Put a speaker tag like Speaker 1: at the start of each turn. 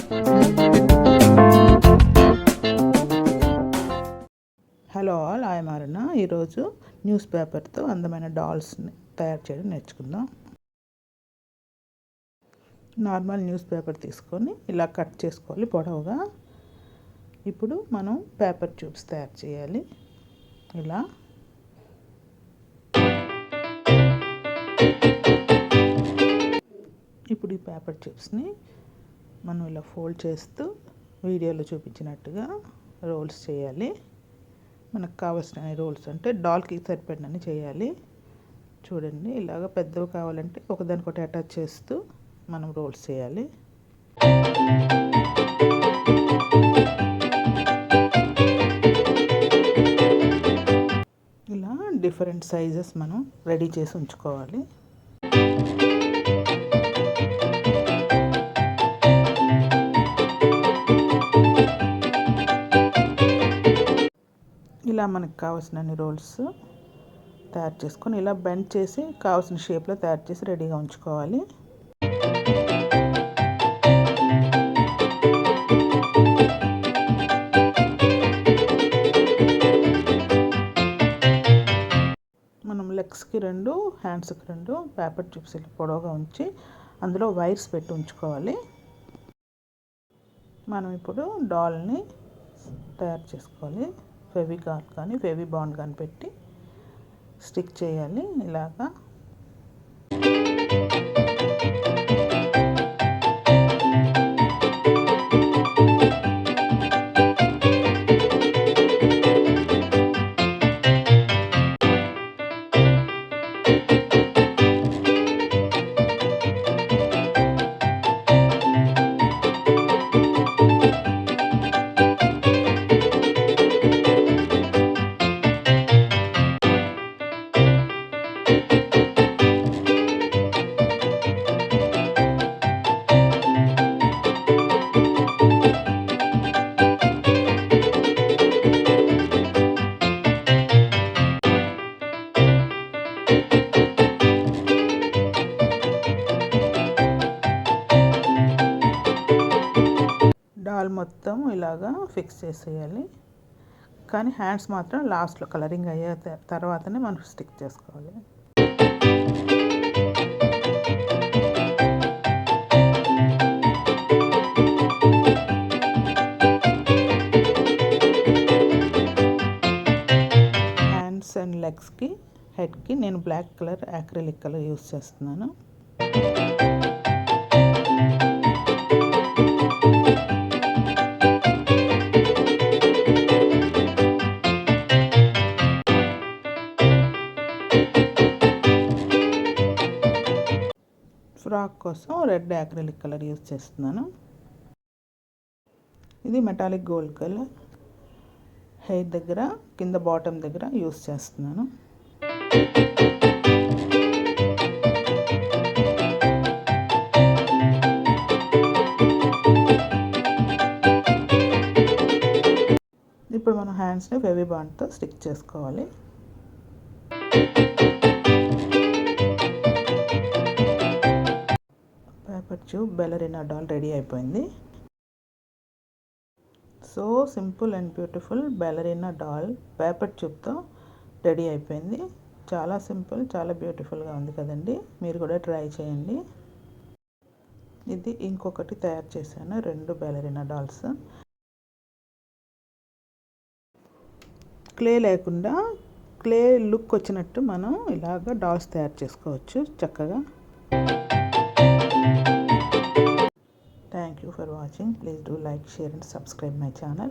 Speaker 1: Hello all, I'm అరుణ. ఈరోజు news పేపర్తో అందమైన డాల్స్ని తయారు చేయడం నేర్చుకుందాం. నార్మల్ న్యూస్ పేపర్ తీసుకొని ఇలా కట్ చేసుకోవాలి పొడవుగా. ఇప్పుడు మనం పేపర్ ట్యూబ్స్ తయారు చేయాలి. ఇలా ఇప్పుడు ఈ పేపర్ ట్యూబ్స్ని మనం ఇలా ఫోల్డ్ చేస్తూ వీడియోలో చూపించినట్టుగా రోల్స్ చేయాలి. మనకు కావాల్సిన రోల్స్ అంటే డాల్కి సరిపడినన్ని చేయాలి. చూడండి, ఇలాగ పెద్దవి కావాలంటే ఒకదానికొకటి అటాచ్ చేస్తూ మనం రోల్స్ చేయాలి. ఇలా డిఫరెంట్ సైజెస్ మనం రెడీ చేసి ఉంచుకోవాలి. ఇలా మనకు కావాల్సిన రోల్స్ తయారు చేసుకొని ఇలా బెండ్ చేసి కావాల్సిన షేప్లో తయారు చేసి రెడీగా ఉంచుకోవాలి. మనం లెగ్స్కి 2, హ్యాండ్స్కి 2 పేపర్ ట్యూబ్స్ పొడవుగా ఉంచి అందులో వైర్స్ పెట్టి ఉంచుకోవాలి. మనం ఇప్పుడు డాల్ని తయారు చేసుకోవాలి. ఫెవికాల్ కానీ ఫెవిబాండ్ కానీ పెట్టి స్టిక్ చేయాలి. ఇలాగా డాల్ మొత్తం ఇలాగా ఫిక్స్ చేసేయాలి. కానీ హ్యాండ్స్ మాత్రం లాస్ట్లో కలరింగ్ అయ్యే తర్వాతనే మనం స్టిక్ చేసుకోవాలి. హ్యాండ్స్ అండ్ లెగ్స్కి, హెడ్కి నేను black colour acrylic colour use చేస్తున్నాను. ఫ్రాక్ కోసం రెడ్ acrylic కలర్ యూజ్ చేస్తున్నాను. ఇది మెటాలిక్ గోల్డ్ కలర్ హెయిర్ దగ్గర, కింద బాటమ్ దగ్గర యూజ్ చేస్తున్నాను. ఇప్పుడు మనం హ్యాండ్స్ని ఫెవిబాండ్తో స్టిక్ చేసుకోవాలి. Paper tube ballerina doll ready అయిపోయింది. So simple and beautiful ballerina doll paper ట్యూబ్తో రెడీ అయిపోయింది. చాలా సింపుల్, చాలా బ్యూటిఫుల్గా ఉంది కదండి. మీరు కూడా ట్రై చేయండి. ఇది ఇంకొకటి తయారు చేశాను, 2 బెలరినా డాల్స్. క్లే లేకుండా క్లే లుక్ వచ్చినట్టు మనం ఇలాగ డాల్స్ తయారు చేసుకోవచ్చు చక్కగా. Thank you for watching. Please do like, share and subscribe my channel.